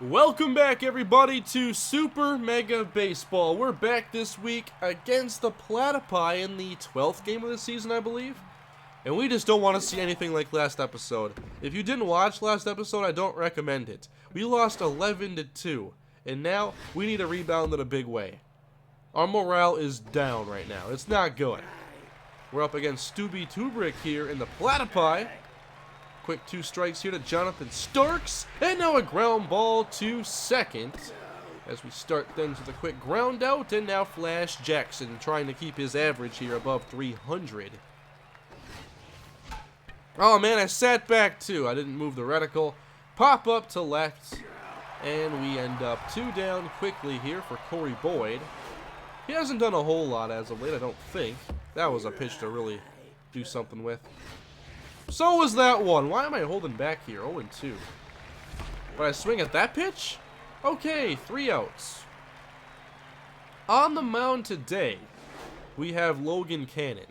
Welcome back, everybody, to Super Mega Baseball. We're back this week against the Platypi in the 12th game of the season, I believe. And we just don't want to see anything like last episode. If you didn't watch last episode, I don't recommend it. We lost 11-2, and now we need a rebound in a big way. Our morale is down right now. It's not good. We're up against Stubby Tubrick here in the Platypi. Quick 2 strikes here to Jonathan Starks, and now a ground ball to second as we start things with a quick ground out, and now Flash Jackson trying to keep his average here above 300. Oh man, I sat back too. I didn't move the reticle. Pop up to left, and we end up 2 down quickly here for Corey Boyd. He hasn't done a whole lot as of late, I don't think. That was a pitch to really do something with. So was that one. Why am I holding back here? 0-2. But I swing at that pitch? Okay, 3 outs. On the mound today, we have Logan Cannon.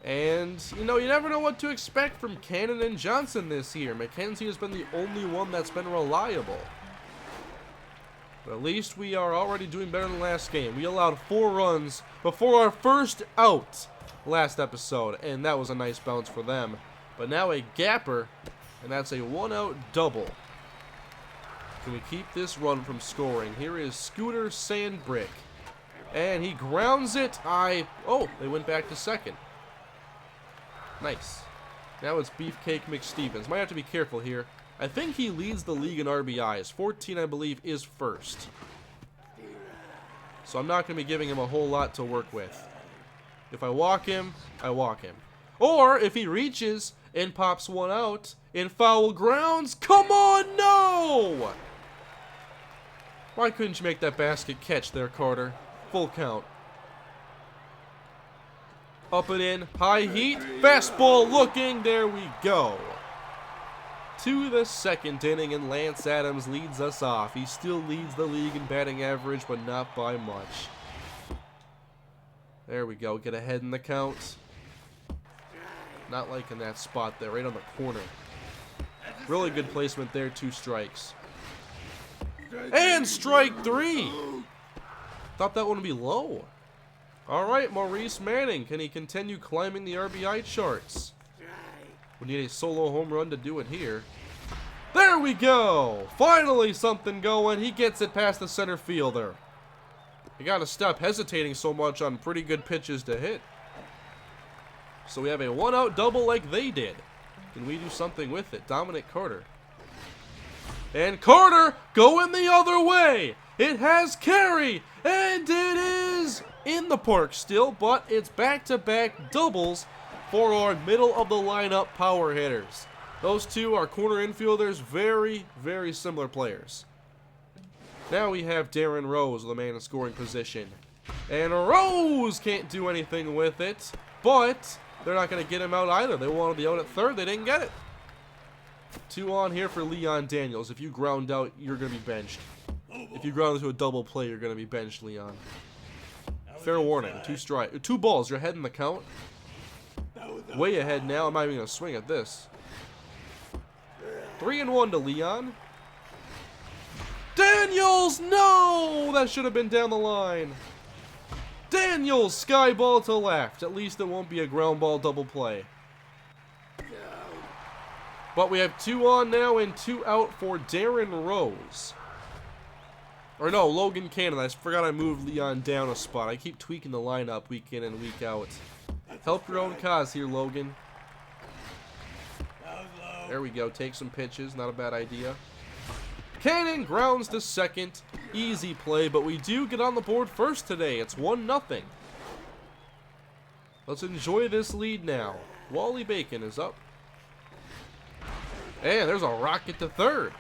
And, you know, you never know what to expect from Cannon and Johnson this year. McKenzie has been the only one that's been reliable. But at least we are already doing better than last game. We allowed 4 runs before our first out last episode, and that was a nice bounce for them. But now a gapper, and that's a 1-out double. Can we keep this run from scoring? Here is Scooter Sandbrick, and he grounds it. Oh, they went back to second. Nice. Now it's Beefcake McStevens. Might have to be careful here. I think he leads the league in RBIs. 14, I believe, is first. So I'm not going to be giving him a whole lot to work with. If I walk him, I walk him. Or if he reaches and pops 1 out in foul grounds, come on, no! Why couldn't you make that basket catch there, Carter? Full count. Up and in, high heat, fastball looking, there we go. To the 2nd inning, and Lance Adams leads us off. He still leads the league in batting average, but not by much. There we go, get ahead in the count. Not liking that spot there, right on the corner. Really good placement there, 2 strikes. And strike 3! Thought that one would be low. Alright, Maurice Manning, can he continue climbing the RBI charts? We need a solo home run to do it here. There we go! Finally something going. He gets it past the center fielder. You gotta stop hesitating so much on pretty good pitches to hit. So we have a 1-out double like they did. Can we do something with it? Dominic Carter. And Carter going the other way. It has carry. And it is in the park still, but it's back-to-back doubles for our middle of the lineup power hitters. Those 2 are corner infielders, very, very similar players. Now we have Darren Rose, the man in scoring position. And Rose can't do anything with it, but they're not going to get him out either. They wanted the out at 3rd. They didn't get it. 2 on here for Leon Daniels. If you ground out, you're going to be benched. If you ground into a double play, you're going to be benched, Leon. Fair warning. 2 balls. You're ahead in the count. Way ahead now. I'm not even going to swing at this. 3-1 to Leon. Daniels! No! That should have been down the line. Daniels, sky ball to left. At least it won't be a ground ball double play. But we have 2 on now and 2 out for Darren Rose. Or no, Logan Cannon. I forgot I moved Leon down a spot. I keep tweaking the lineup week in and week out. Help your own cause here, Logan. There we go. Take some pitches. Not a bad idea. Cannon grounds to second. Easy play, but we do get on the board first today. It's 1-0. Let's enjoy this lead now. Wally Bacon is up. And there's a rocket to 3rd.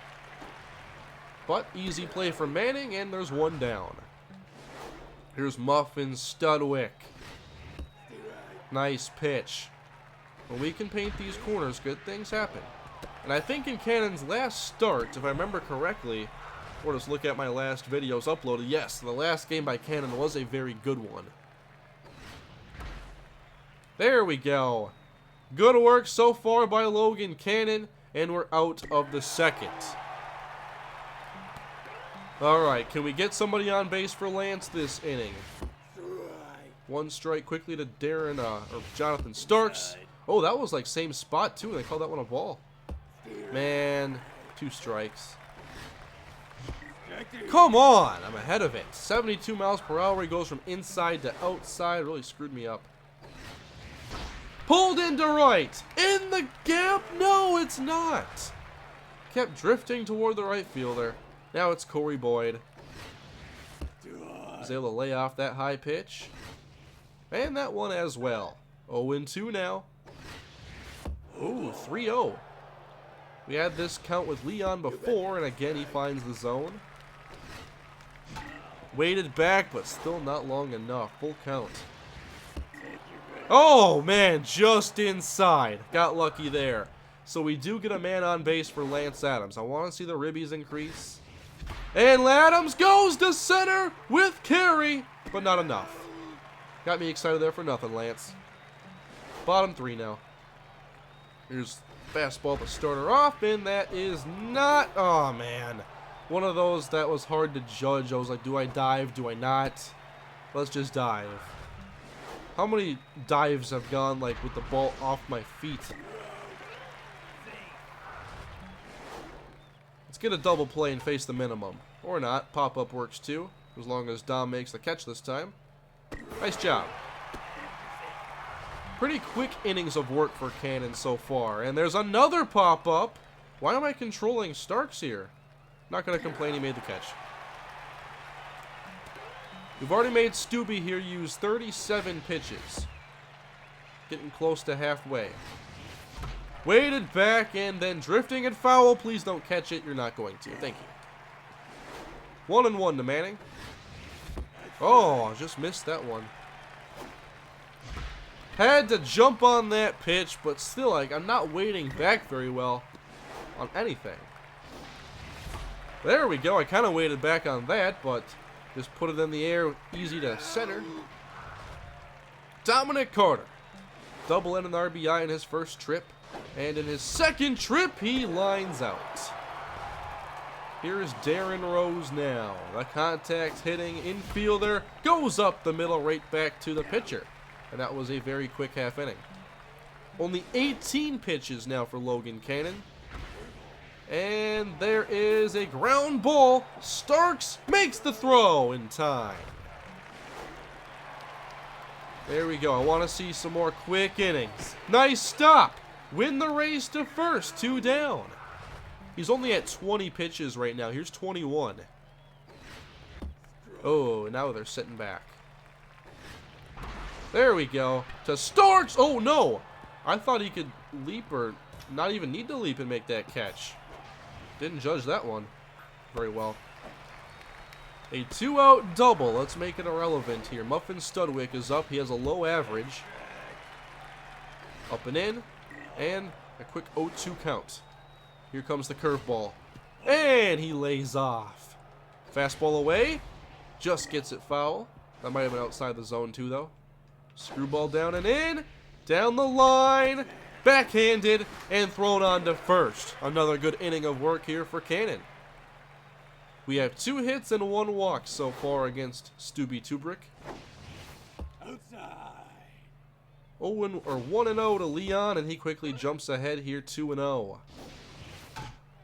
But easy play for Manning, and there's 1 down. Here's Muffin Studwick. Nice pitch. When we can paint these corners, good things happen. And I think in Cannon's last start, if I remember correctly, or just look at my last videos uploaded, yes, the last game by Cannon was a very good one. There we go. Good work so far by Logan Cannon, and we're out of the 2nd. Alright, can we get somebody on base for Lance this inning? One strike quickly to Darren, or Jonathan Starks. Oh, that was like same spot too. They called that one a ball. Man, 2 strikes. Come on, I'm ahead of it. 72 miles per hour. He goes from inside to outside. Really screwed me up. Pulled into right. In the gap? No, it's not. Kept drifting toward the right fielder. Now it's Corey Boyd. He's able to lay off that high pitch. And that one as well. 0-2 now. Ooh, 3-0. We had this count with Leon before, and again he finds the zone. Waited back, but still not long enough. Full count. Oh, man, just inside. Got lucky there. So we do get a man on base for Lance Adams. I want to see the ribbies increase. And Adams goes to center with carry, but not enough. Got me excited there for nothing, Lance. Bottom 3 now. Here's fastball to start her off, and that is not... Oh, man. One of those that was hard to judge. I was like, do I dive? Do I not? Let's just dive. How many dives have gone, like, with the ball off my feet? Let's get a double play and face the minimum. Or not. Pop-up works, too. As long as Dom makes the catch this time. Nice job. Pretty quick innings of work for Cannon so far. And there's another pop-up. Why am I controlling Starks here? Not going to complain, he made the catch. We've already made Stubby here use 37 pitches. Getting close to halfway. Waited back and then drifting and foul. Please don't catch it. You're not going to. Thank you. 1-1 to Manning. Oh, just missed that one. Had to jump on that pitch, but still, like, I'm not waiting back very well on anything. There we go. I kind of waited back on that, but just put it in the air, easy to center. Dominic Carter. Double and an RBI in his first trip. And in his second trip, he lines out. Here's Darren Rose now. The contact hitting infielder goes up the middle right back to the pitcher. And that was a very quick half inning. Only 18 pitches now for Logan Cannon. And there is a ground ball. Starks makes the throw in time. There we go. I want to see some more quick innings. Nice stop. Win the race to first. 2 down. He's only at 20 pitches right now. Here's 21. Oh, now they're sitting back. There we go. To Starks. Oh, no. I thought he could leap or not even need to leap and make that catch. Didn't judge that one very well. A 2-out double. Let's make it irrelevant here. Muffin Studwick is up. He has a low average. Up and in. And a quick 0-2 count. Here comes the curveball. And he lays off. Fastball away. Just gets it foul. That might have been outside the zone too, though. Screwball down and in. Down the line. Backhanded and thrown on to first. Another good inning of work here for Cannon. We have 2 hits and 1 walk so far against Stubby Tubrick. Outside. 1-0 to Leon, and he quickly jumps ahead here 2-0.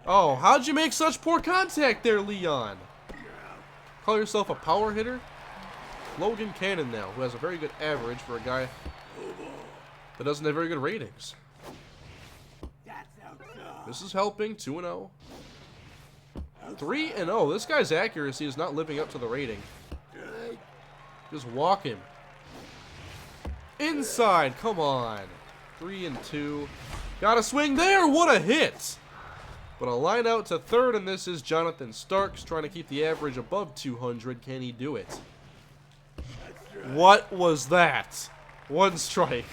Oh, how'd you make such poor contact there, Leon? Call yourself a power hitter? Logan Cannon now, who has a very good average for a guy that doesn't have very good ratings. This is helping. 2-0. 3-0. This guy's accuracy is not living up to the rating. Just walk him. Inside. Come on. 3-2. Got a swing there. What a hit. But a line out to third, and this is Jonathan Starks trying to keep the average above 200. Can he do it? What was that? 1 strike.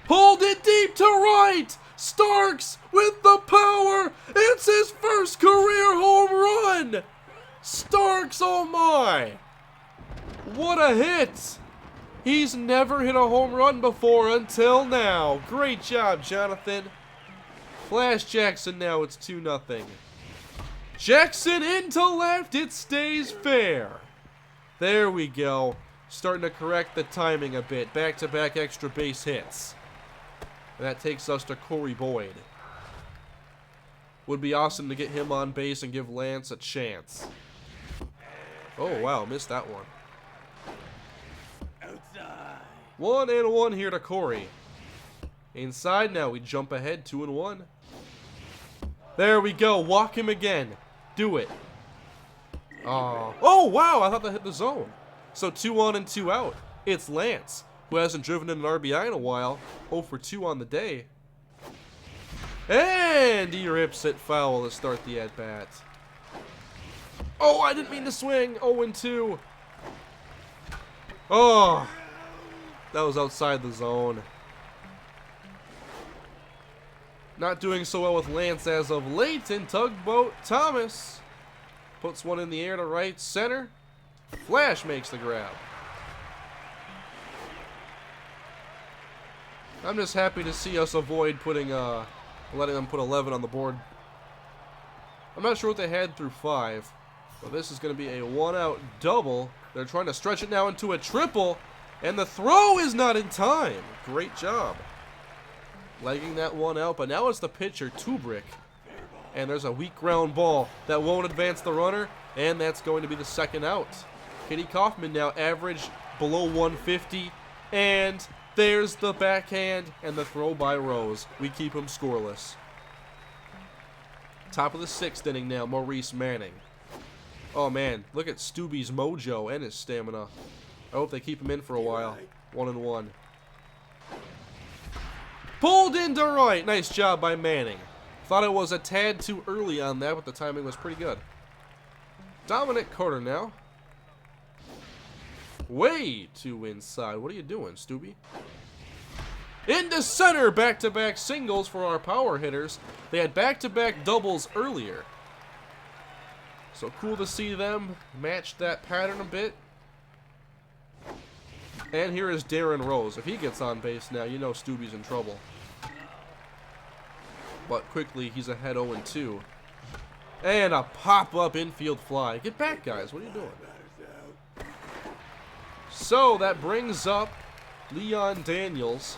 Pulled it deep to right. Starks with the power. It's his first career home run. Starks, oh my. What a hit. He's never hit a home run before until now. Great job, Jonathan. Flash Jackson now, it's 2-0. Jackson into left, it stays fair. There we go. Starting to correct the timing a bit. Back-to-back extra base hits. And that takes us to Corey Boyd. Would be awesome to get him on base and give Lance a chance. Oh, wow, missed that one. 1-1 here to Corey. Inside now, we jump ahead, 2-1. There we go, walk him again. Do it. Oh, wow, I thought that hit the zone. So 2-1 and 2 out. It's Lance, who hasn't driven in an RBI in a while. 0 for 2 on the day. And he rips it foul to start the at-bat. Oh, I didn't mean to swing. 0-2. Oh, that was outside the zone. Not doing so well with Lance as of late, and Tugboat Thomas puts one in the air to right center. Flash makes the grab. I'm just happy to see us avoid putting letting them put 11 on the board. I'm not sure what they had through 5, but this is going to be a 1-out double. They're trying to stretch it now into a triple, and the throw is not in time. Great job. Legging that one out, but now it's the pitcher, Tubrick. And there's a weak ground ball that won't advance the runner, and that's going to be the 2nd out. Kitty Kaufman now average below 150, and there's the backhand and the throw by Rose. We keep him scoreless. Top of the 6th inning now, Maurice Manning. Oh man, look at Stubby's mojo and his stamina. I hope they keep him in for a while. 1-1. Pulled into right. Nice job by Manning. Thought it was a tad too early on that, but the timing was pretty good. Dominic Carter now. Way too inside. What are you doing, Stubby? Into center. Back-to-back singles for our power hitters. They had back-to-back doubles earlier. So cool to see them match that pattern a bit. And here is Darren Rose. If he gets on base now, you know Stubby's in trouble. But quickly, he's ahead 0-2. And a pop-up infield fly. Get back, guys. What are you doing? So that brings up Leon Daniels.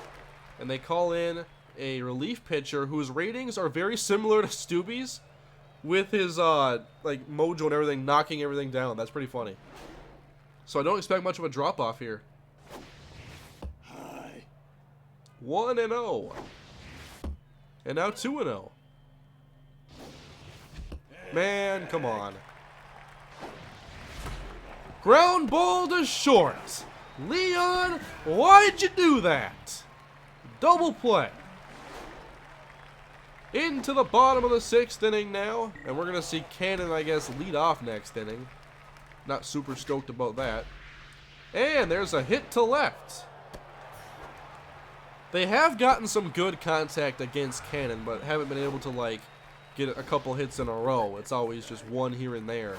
And they call in a relief pitcher whose ratings are very similar to Stubby's, with his like mojo and everything, knocking everything down. That's pretty funny. So I don't expect much of a drop-off here. 1-0. And now 2-0. Man, come on. Ground ball to short. Leon, why'd you do that? Double play. Into the bottom of the 6th inning now. And we're going to see Cannon, I guess, lead off next inning. Not super stoked about that. And there's a hit to left. They have gotten some good contact against Cannon, but haven't been able to, like, get a couple hits in a row. It's always just one here and there.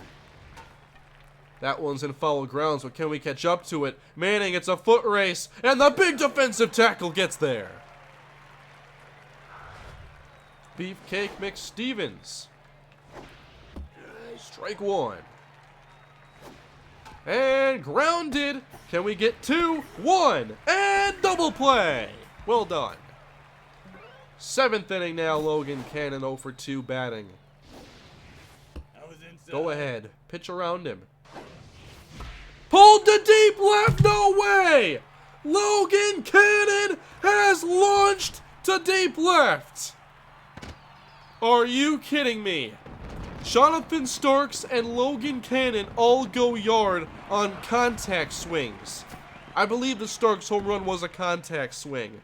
That one's in foul ground, so can we catch up to it? Manning, it's a foot race, and the big defensive tackle gets there. Beefcake McStevens. Strike 1. And grounded. Can we get 2? 1. And double play. Well done. 7th inning now, Logan Cannon 0 for 2 batting. Go ahead. Pitch around him. Pulled to deep left. No way. Logan Cannon has launched to deep left. Are you kidding me? Jonathan Starks and Logan Cannon all go yard on contact swings. I believe the Starks home run was a contact swing.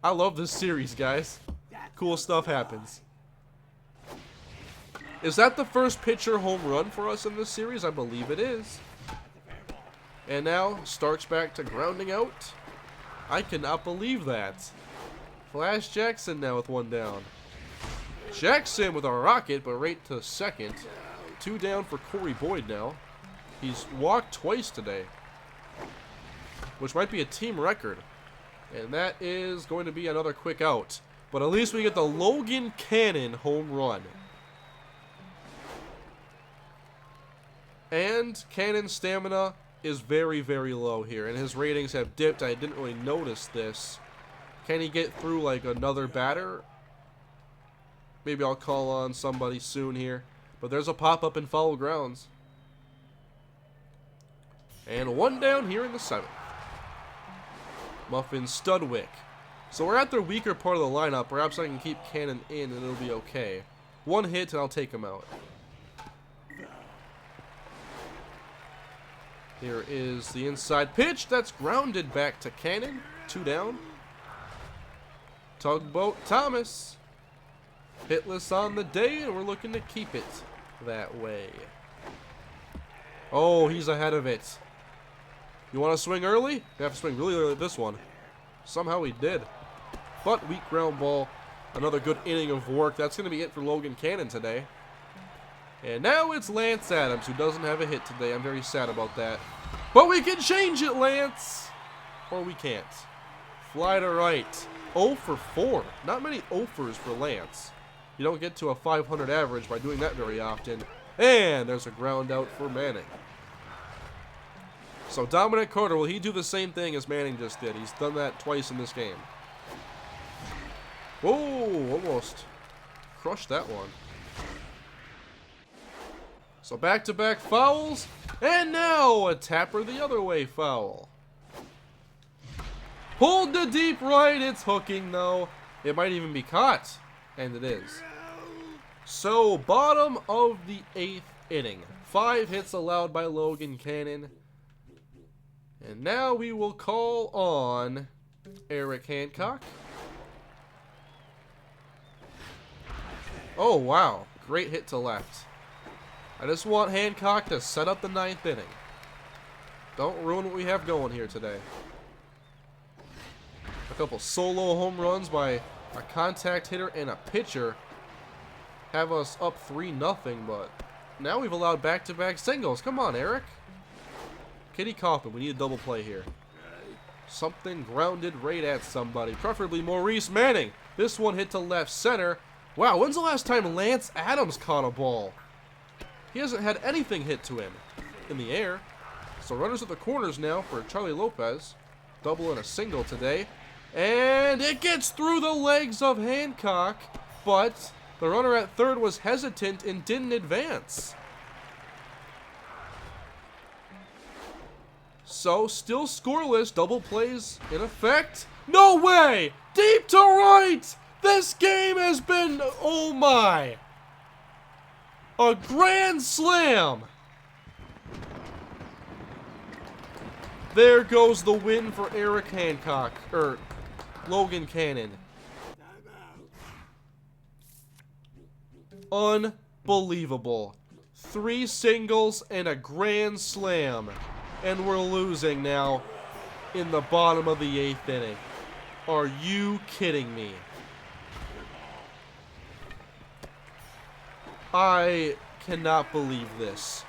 I love this series, guys. Cool stuff happens. Is that the first pitcher home run for us in this series? I believe it is. And now, Starks back to grounding out. I cannot believe that. Flash Jackson now with 1 down. Jackson with a rocket, but right to 2nd. 2 down for Corey Boyd now. He's walked twice today, which might be a team record. And that is going to be another quick out. But at least we get the Logan Cannon home run. And Cannon's stamina is very, very low here. And his ratings have dipped. I didn't really notice this. Can he get through like another batter? Maybe I'll call on somebody soon here. But there's a pop-up in foul grounds. And one down here in the 7th. Muffin Studwick. So we're at the weaker part of the lineup. Perhaps I can keep Cannon in and it'll be okay. One hit and I'll take him out. Here is the inside pitch. That's grounded back to Cannon. 2 down. Tugboat Thomas. Hitless on the day, and we're looking to keep it that way. Oh, he's ahead of it. You want to swing early? You have to swing really early with this one. Somehow he did. But weak ground ball. Another good inning of work. That's going to be it for Logan Cannon today. And now it's Lance Adams, who doesn't have a hit today. I'm very sad about that. But we can change it, Lance! Or we can't. Fly to right. 0 for 4. Not many 0-fers for Lance. You don't get to a 500 average by doing that very often. And there's a ground out for Manning. So Dominic Carter, will he do the same thing as Manning just did? He's done that twice in this game. Whoa, almost crushed that one. So back-to-back fouls. And now a tapper the other way foul. Pulled to deep right. It's hooking, though. It might even be caught. And it is. So, bottom of the 8th inning. 5 hits allowed by Logan Cannon. And now we will call on Eric Hancock. Oh, wow. Great hit to left. I just want Hancock to set up the 9th inning. Don't ruin what we have going here today. A couple solo home runs by a contact hitter and a pitcher have us up 3-0, but now we've allowed back-to-back singles. Come on, Eric. Kitty Coffin, we need a double play here. Something grounded right at somebody, preferably Maurice Manning. This one hit to left center. Wow, when's the last time Lance Adams caught a ball? He hasn't had anything hit to him in the air. So runners at the corners now for Charlie Lopez. Double and a single today. And it gets through the legs of Hancock, but the runner at third was hesitant and didn't advance. So, still scoreless, double plays in effect. No way! Deep to right! This game has been, oh my, a grand slam! There goes the win for Eric Hancock, Logan Cannon. Unbelievable. 3 singles and a grand slam. And we're losing now in the bottom of the 8th inning. Are you kidding me? I cannot believe this.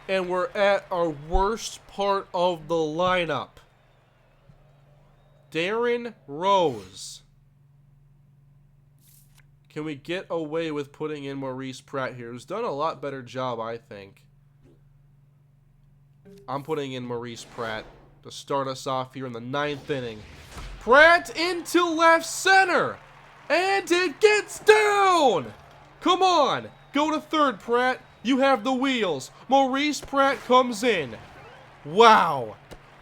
And we're at our worst part of the lineup. Darren Rose. Can we get away with putting in Maurice Pratt here? Who's done a lot better job, I think. I'm putting in Maurice Pratt to start us off here in the 9th inning. Pratt into left center. And it gets down. Come on. Go to third, Pratt. You have the wheels. Maurice Pratt comes in. Wow.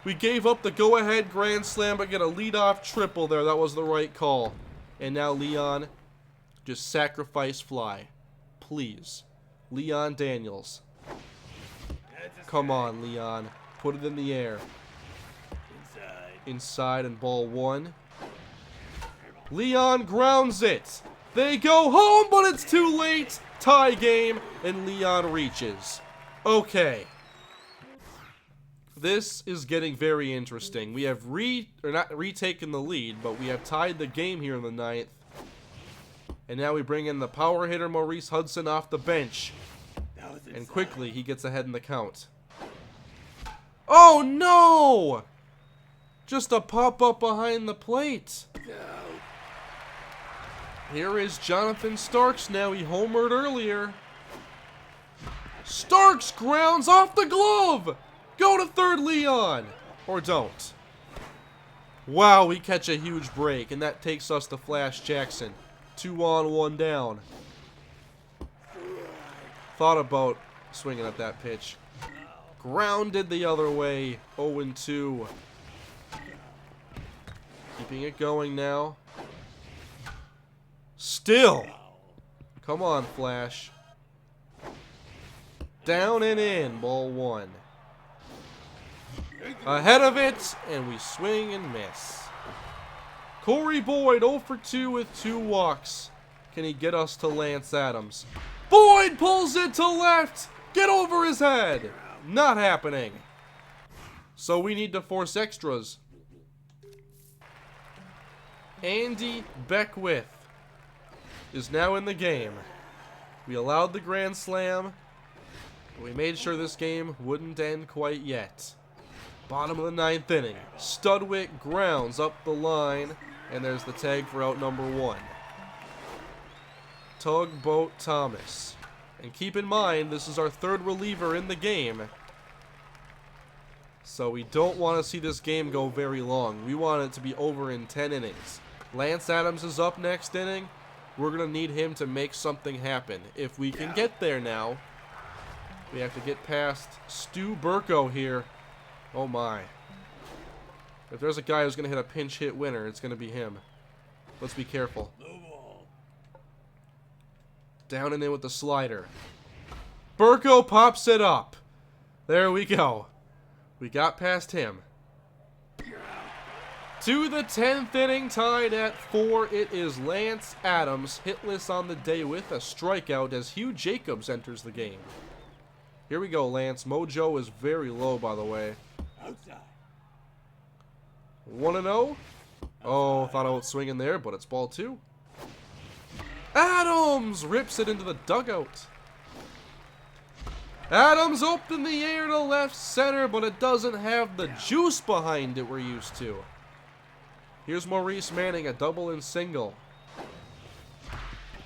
We gave up the go-ahead grand slam, but get a leadoff triple there. That was the right call. And now Leon, just sacrifice fly. Please. Leon Daniels. Come on, Leon. Put it in the air. Inside and ball 1. Leon grounds it. They go home, but it's too late. Tie game, and Leon reaches. Okay. This is getting very interesting. We have not retaken the lead, but we have tied the game here in the 9th. And now we bring in the power hitter Maurice Hudson off the bench. And quickly he gets ahead in the count. Oh no! Just a pop-up behind the plate. Here is Jonathan Starks now. He homered earlier. Starks grounds off the glove. Go to third, Leon. Or don't. Wow, we catch a huge break, and that takes us to Flash Jackson. 2 on, 1 down. Thought about swinging at that pitch. Grounded the other way. 0-2. Keeping it going now. Still. Come on, Flash. Down and in. Ball 1. Ahead of it, and we swing and miss. Corey Boyd 0 for 2 with 2 walks. Can he get us to Lance Adams? Boyd pulls it to left. Get over his head. Not happening. So we need to force extras. Andy Beckwith is now in the game. We allowed the grand slam, but we made sure this game wouldn't end quite yet. Bottom of the 9th inning. Studwick grounds up the line, and there's the tag for out number 1. Tugboat Thomas. And keep in mind, this is our 3rd reliever in the game. So we don't want to see this game go very long. We want it to be over in 10 innings. Lance Adams is up next inning. We're going to need him to make something happen. If we can get there now, we have to get past Stu Burko here. Oh my. If there's a guy who's going to hit a pinch hit winner, it's going to be him. Let's be careful. Down and in with the slider. Burko pops it up. There we go. We got past him. To the 10th inning, tied at 4. It is Lance Adams, hitless on the day with a strikeout as Hugh Jacobs enters the game. Here we go, Lance. Mojo is very low, by the way. 1-0. Oh, thought I was swinging there, but it's ball 2. Adams rips it into the dugout. Adams up in the air to left center, but it doesn't have the juice behind it we're used to. Here's Maurice Manning, a double and single.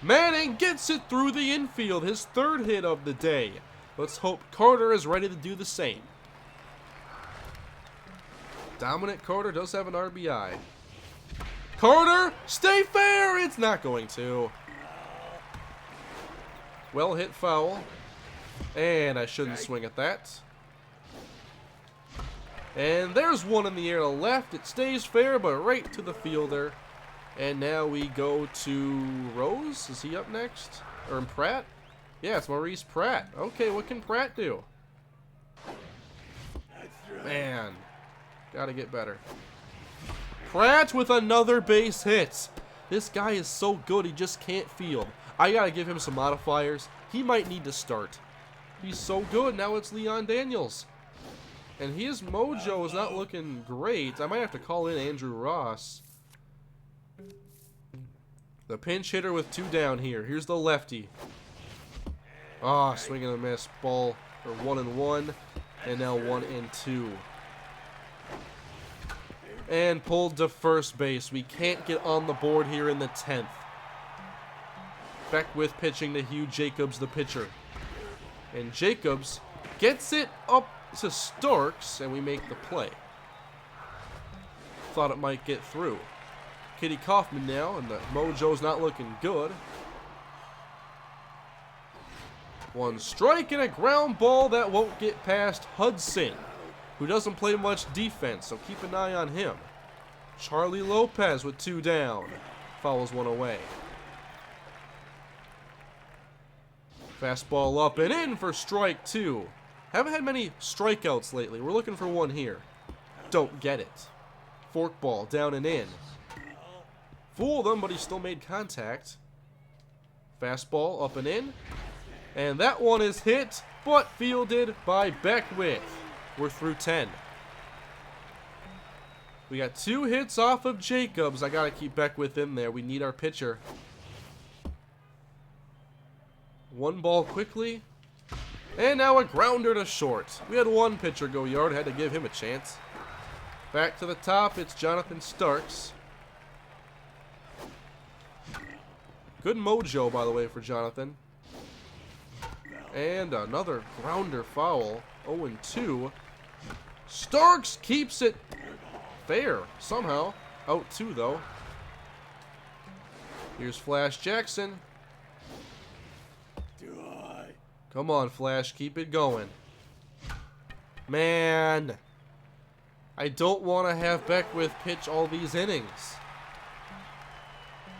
Manning gets it through the infield, his 3rd hit of the day. Let's hope Carter is ready to do the same. Dominic Carter does have an RBI. Carter, stay fair! It's not going to. Well hit foul. And I shouldn't swing at that. And there's one in the air to left. It stays fair, but right to the fielder. And now we go to Rose. Is he up next? Or Pratt? Yeah, it's Maurice Pratt. Okay, what can Pratt do? Man, gotta get better. Pratt with another base hit. This guy is so good, he just can't field. I gotta give him some modifiers. He might need to start. He's so good. Now it's Leon Daniels. And his mojo is not looking great. I might have to call in Andrew Ross. The pinch hitter with 2 down here. Here's the lefty. Ah, swing and a miss. Ball, or 1-1. And now 1-2. And pulled to first base. We can't get on the board here in the 10th. Beckwith pitching to Hugh Jacobs, the pitcher. And Jacobs gets it up to Starks, and we make the play. Thought it might get through. Kitty Kaufman now, and the mojo's not looking good. 1 strike and a ground ball that won't get past Hudson, who doesn't play much defense, so keep an eye on him. Charlie Lopez with 2 down. Fouls 1 away. Fastball up and in for strike 2. Haven't had many strikeouts lately. We're looking for one here. Don't get it. Forkball down and in. Fooled him, but he still made contact. Fastball up and in. And that one is hit, but fielded by Beckwith. We're through 10. We got 2 hits off of Jacobs. I got to keep Beckwith in there. We need our pitcher. 1 ball quickly. And now a grounder to short. We had 1 pitcher go yard. Had to give him a chance. Back to the top, it's Jonathan Starks. Good mojo, by the way, for Jonathan. And another grounder foul. 0-2. Starks keeps it fair, somehow. Out 2, though. Here's Flash Jackson. Come on, Flash, keep it going. Man, I don't want to have Beckwith pitch all these innings.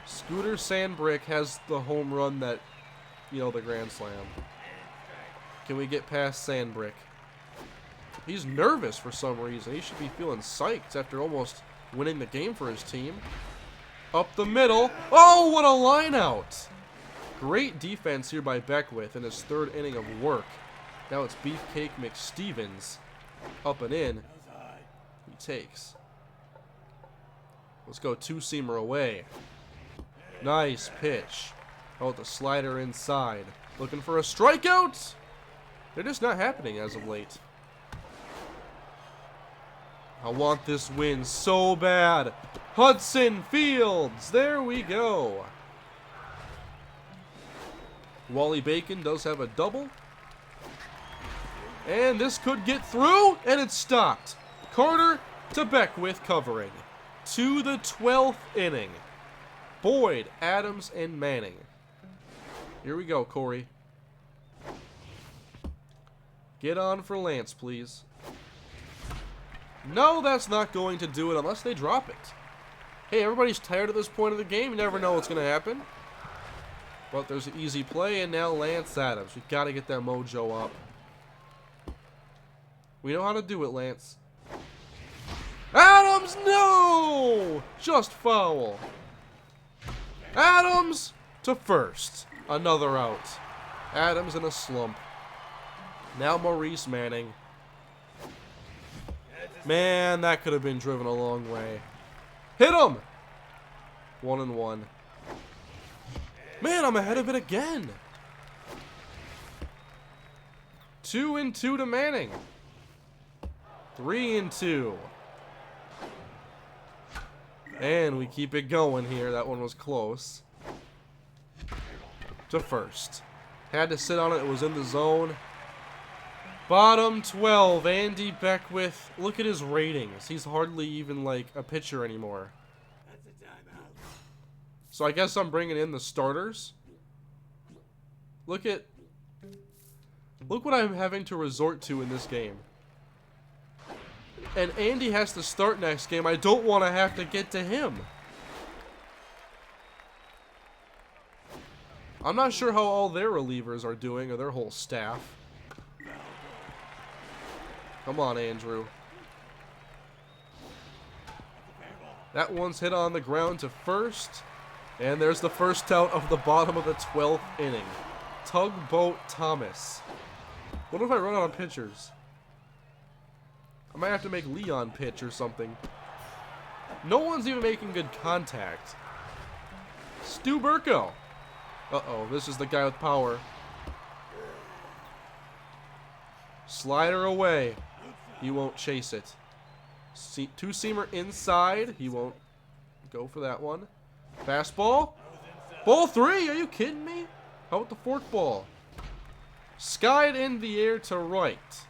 Scooter Sandbrick has the home run that, you know, the grand slam. Can we get past Sandbrick? He's nervous for some reason. He should be feeling psyched after almost winning the game for his team. Up the middle. Oh, what a line out! Great defense here by Beckwith in his 3rd inning of work. Now it's Beefcake McStevens. Up and in. He takes. Let's go 2-seamer away. Nice pitch. Oh, the slider inside. Looking for a strikeout. They're just not happening as of late. I want this win so bad. Hudson Fields. There we go. Wally Bacon does have a double. And this could get through, and it's stopped. Carter to Beckwith covering. To the 12th inning. Boyd, Adams, and Manning. Here we go, Corey. Get on for Lance, please. No, that's not going to do it unless they drop it. Hey, everybody's tired at this point of the game. You never know what's going to happen. But there's an easy play, and now Lance Adams. We've got to get that mojo up. We know how to do it, Lance. Adams, no! Just foul. Adams to first. Another out. Adams in a slump. Now Maurice Manning. Man, that could have been driven a long way. Hit him! 1-1. Man, I'm ahead of it again. 2-2 to Manning. 3-2. And we keep it going here. That one was close. To first. Had to sit on it. It was in the zone. Bottom 12. Andy Beckwith. Look at his ratings. He's hardly even like a pitcher anymore. So I guess I'm bringing in the starters. Look what I'm having to resort to in this game. And Andy has to start next game. I don't want to have to get to him. I'm not sure how all their relievers are doing or their whole staff. Come on, Andrew. That one's hit on the ground to first. And there's the first out of the bottom of the 12th inning. Tugboat Thomas. What if I run out of pitchers? I might have to make Leon pitch or something. No one's even making good contact. Stu Burko. Uh-oh, this is the guy with power. Slider away. He won't chase it. Two-seamer inside. He won't go for that one. Fastball. Ball 3. Are you kidding me? How about the forkball? Skied in the air to right.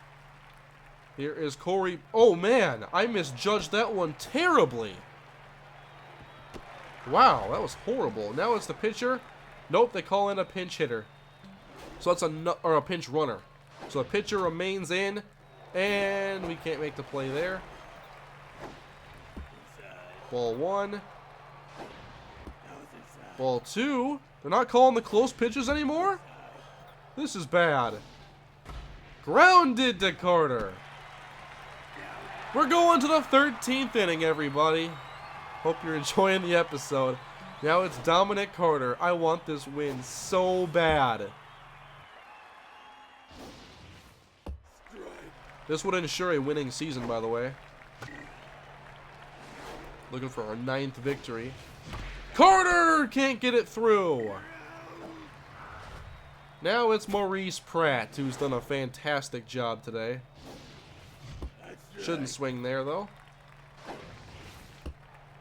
Here is Corey. Oh, man. I misjudged that one terribly. Wow, that was horrible. Now it's the pitcher. Nope, they call in a pinch hitter. So that's a pinch runner. So the pitcher remains in, and we can't make the play there. Ball 1. Ball 2. They're not calling the close pitches anymore? This is bad. Grounded to Carter. We're going to the 13th inning, everybody. Hope you're enjoying the episode. Now it's Dominic Carter. I want this win so bad. This would ensure a winning season, by the way. Looking for our 9th victory. Carter can't get it through. Now it's Maurice Pratt, who's done a fantastic job today. Shouldn't swing there, though.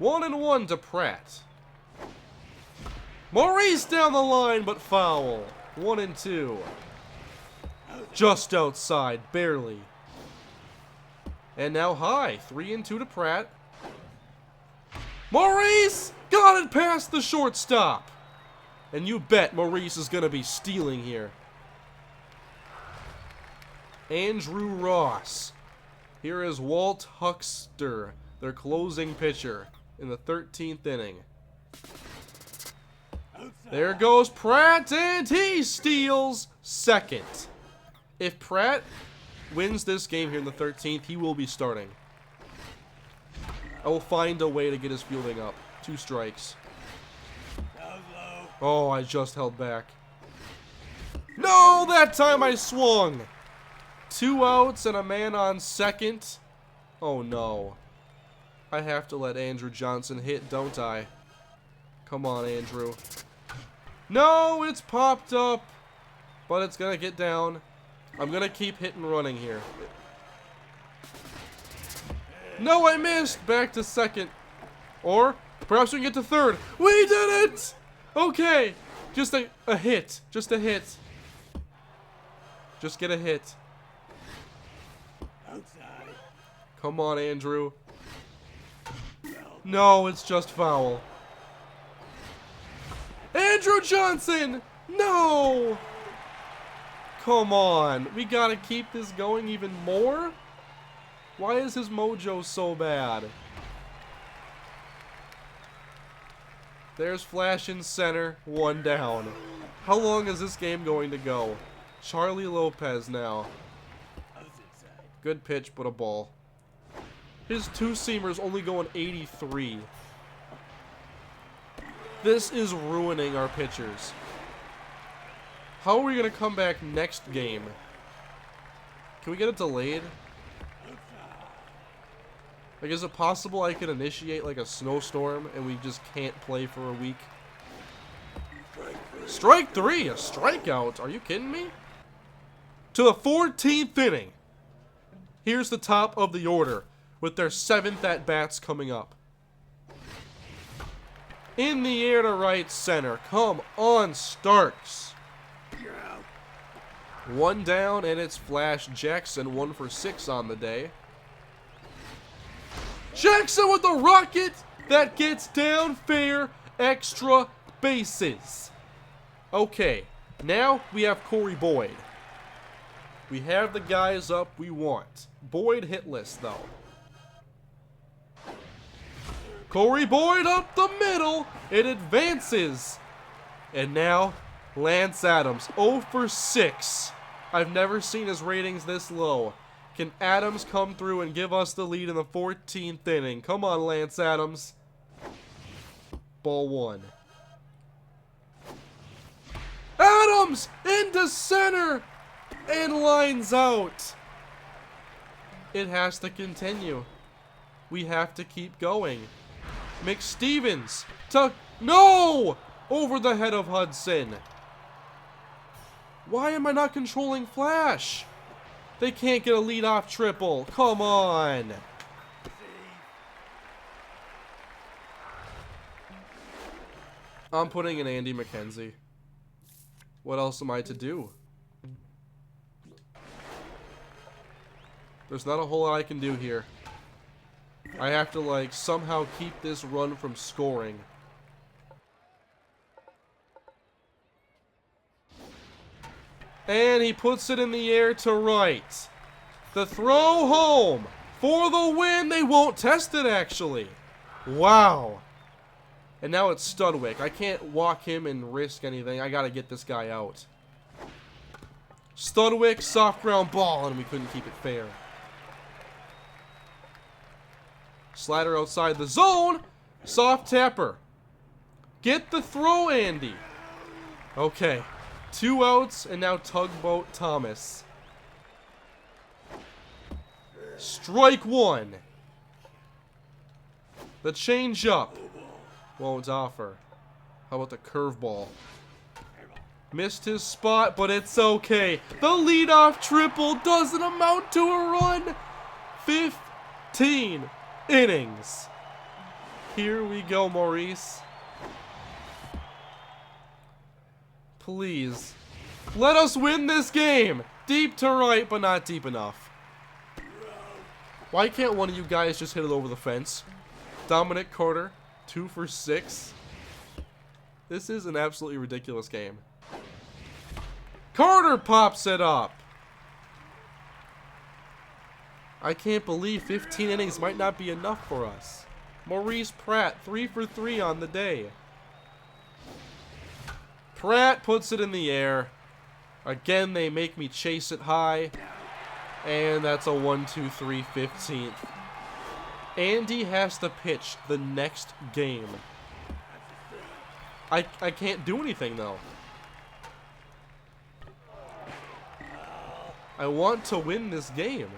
1-1 to Pratt. Maurice down the line, but foul. 1-2. Just outside, barely. And now high. 3-2 to Pratt. Maurice got it past the shortstop. And you bet Maurice is going to be stealing here. Andrew Ross. Here is Walt Huckster, their closing pitcher in the 13th inning. There goes Pratt, and he steals second. If Pratt wins this game here in the 13th, he will be starting. I will find a way to get his fielding up. 2 strikes. Oh, I just held back. No, that time I swung. 2 outs and a man on second. Oh no. I have to let Andrew Johnson hit, don't I? Come on, Andrew. No, it's popped up. But it's going to get down. I'm going to keep hitting running here. No, I missed. Back to second. Or perhaps we can get to third. We did it! Okay. Just a hit. Just a hit. Just get a hit. Come on, Andrew. No, it's just foul. Andrew Johnson! No! Come on. We gotta keep this going even more? Why is his mojo so bad? There's Flash in center. 1 down. How long is this game going to go? Charlie Lopez now. Good pitch, but a ball. His 2-seamer's only going 83. This is ruining our pitchers. How are we going to come back next game? Can we get it delayed? Like, is it possible I could initiate, like, a snowstorm and we just can't play for a week? Strike 3! A strikeout? Are you kidding me? To the 14th inning. Here's the top of the order with their 7th at-bats coming up. In the air to right center. Come on, Starks. 1 down, and it's Flash Jackson, 1 for 6 on the day. Jackson with the rocket that gets down fair, extra bases. Okay, now we have Corey Boyd. We have the guys up we want. Boyd hitless, though. Corey Boyd up the middle. It advances. And now, Lance Adams, 0 for 6. I've never seen his ratings this low. Can Adams come through and give us the lead in the 14th inning? Come on, Lance Adams. Ball 1. Adams into center and lines out. It has to continue. We have to keep going. McStevens to no! Over the head of Hudson. Why am I not controlling Flash? They can't get a leadoff triple. Come on. I'm putting in Andy McKenzie. What else am I to do? There's not a whole lot I can do here. I have to, like, somehow keep this run from scoring. And he puts it in the air to right. The throw home for the win. They won't test it, actually. Wow. And now it's Studwick. I can't walk him and risk anything. I got to get this guy out. Studwick, soft ground ball, and we couldn't keep it fair. Slider outside the zone. Soft tapper. Get the throw, Andy. Okay. 2 outs, and now Tugboat Thomas. Strike 1. The changeup won't offer. How about the curveball? Missed his spot, but it's okay. The leadoff triple doesn't amount to a run. 15 innings. Here we go, Maurice. Please. Let us win this game! Deep to right, but not deep enough. Why can't one of you guys just hit it over the fence? Dominic Carter, 2 for 6. This is an absolutely ridiculous game. Carter pops it up! I can't believe 15 innings might not be enough for us. Maurice Pratt, 3 for 3 on the day. Pratt puts it in the air. Again, they make me chase it high. And that's a 1-2-3 15th. Andy has to pitch the next game. I can't do anything, though. I want to win this game.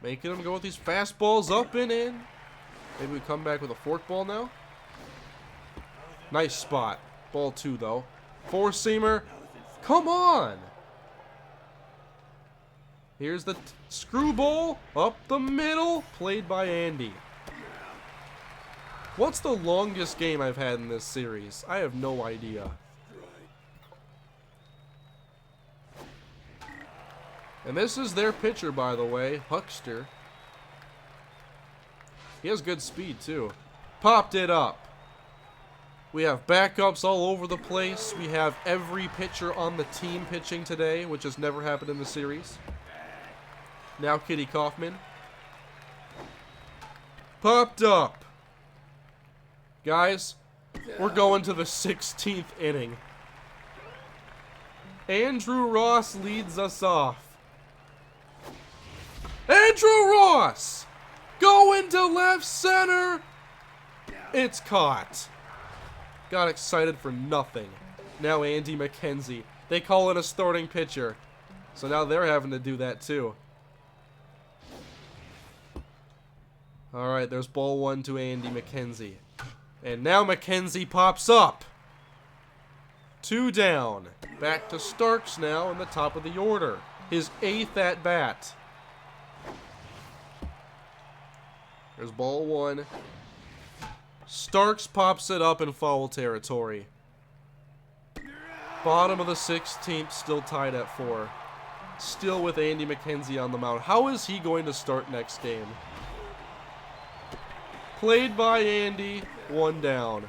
Making him go with these fastballs up and in. Maybe we come back with a forkball now. Nice spot. Ball 2, though. Four-seamer. Come on! Here's the screwball. Up the middle. Played by Andy. What's the longest game I've had in this series? I have no idea. And this is their pitcher, by the way. Huckster. He has good speed, too. Popped it up. We have backups all over the place. We have every pitcher on the team pitching today, which has never happened in the series. Now Kitty Kaufman. Popped up. Guys, we're going to the 16th inning. Andrew Ross leads us off. Andrew Ross! Going to left center! It's caught. Got excited for nothing. Now Andy McKenzie. They call it a starting pitcher. So now they're having to do that too. Alright, there's ball 1 to Andy McKenzie. And now McKenzie pops up. 2 down. Back to Starks now in the top of the order. His 8th at bat. There's ball 1. Starks pops it up in foul territory. Bottom of the 16th, still tied at 4. Still with Andy McKenzie on the mound. How is he going to start next game? Played by Andy, 1 down.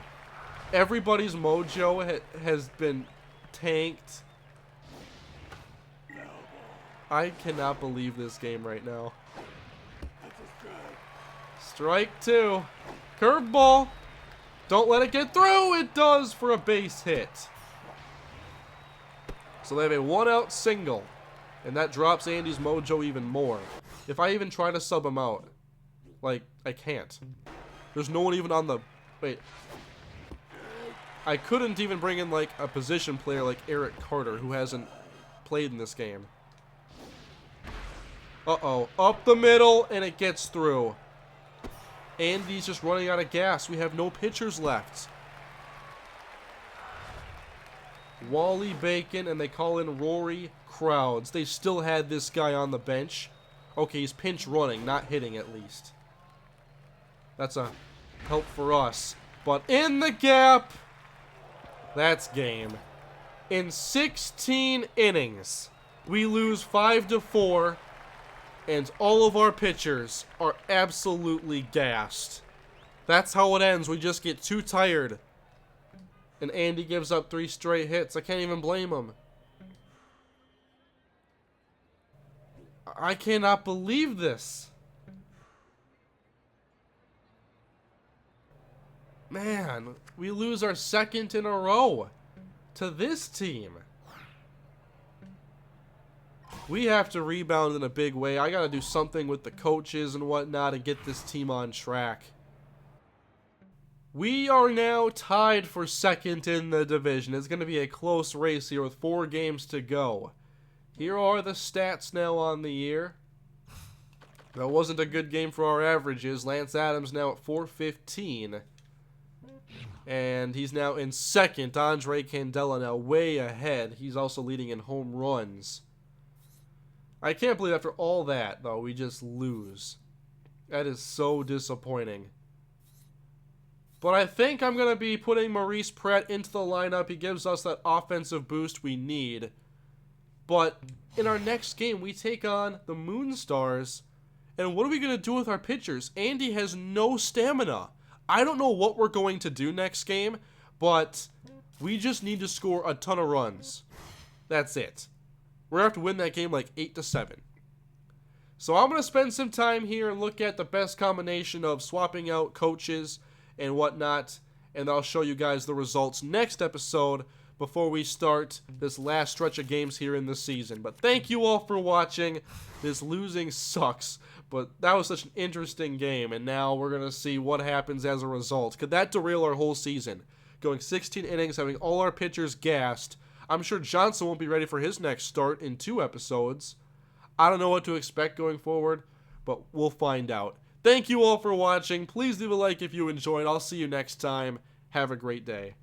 Everybody's mojo has been tanked. I cannot believe this game right now. Strike 2. Curveball. Don't let it get through. It does for a base hit. So they have a 1-out single. And that drops Andy's mojo even more. If I even try to sub him out, like, I can't. There's no one even on the... Wait. I couldn't even bring in, like, a position player like Eric Carter, who hasn't played in this game. Uh-oh. Up the middle, and it gets through. Andy's just running out of gas. We have no pitchers left. Wally Bacon, and they call in Rory Crowds. They still had this guy on the bench. Okay, he's pinch running, not hitting at least. That's a help for us. But in the gap, that's game. In 16 innings, we lose 5-4. And all of our pitchers are absolutely gassed. That's how it ends. We just get too tired. And Andy gives up 3 straight hits. I can't even blame him. I cannot believe this. Man, we lose our 2nd in a row to this team. We have to rebound in a big way. I got to do something with the coaches and whatnot and get this team on track. We are now tied for 2nd in the division. It's going to be a close race here with 4 games to go. Here are the stats now on the year. That wasn't a good game for our averages. Lance Adams now at 415. And he's now in 2nd. Andre Candela now way ahead. He's also leading in home runs. I can't believe after all that, though, we just lose. That is so disappointing. But I think I'm going to be putting Maurice Pratt into the lineup. He gives us that offensive boost we need. But in our next game, we take on the Moonstars. And what are we going to do with our pitchers? Andy has no stamina. I don't know what we're going to do next game, but we just need to score a ton of runs. That's it. We're going to have to win that game like 8-7. So I'm going to spend some time here and look at the best combination of swapping out coaches and whatnot, and I'll show you guys the results next episode before we start this last stretch of games here in the season. But thank you all for watching. This losing sucks, but that was such an interesting game, and now we're going to see what happens as a result. Could that derail our whole season? Going 16 innings, having all our pitchers gassed. I'm sure Johnson won't be ready for his next start in 2 episodes. I don't know what to expect going forward, but we'll find out. Thank you all for watching. Please leave a like if you enjoyed. I'll see you next time. Have a great day.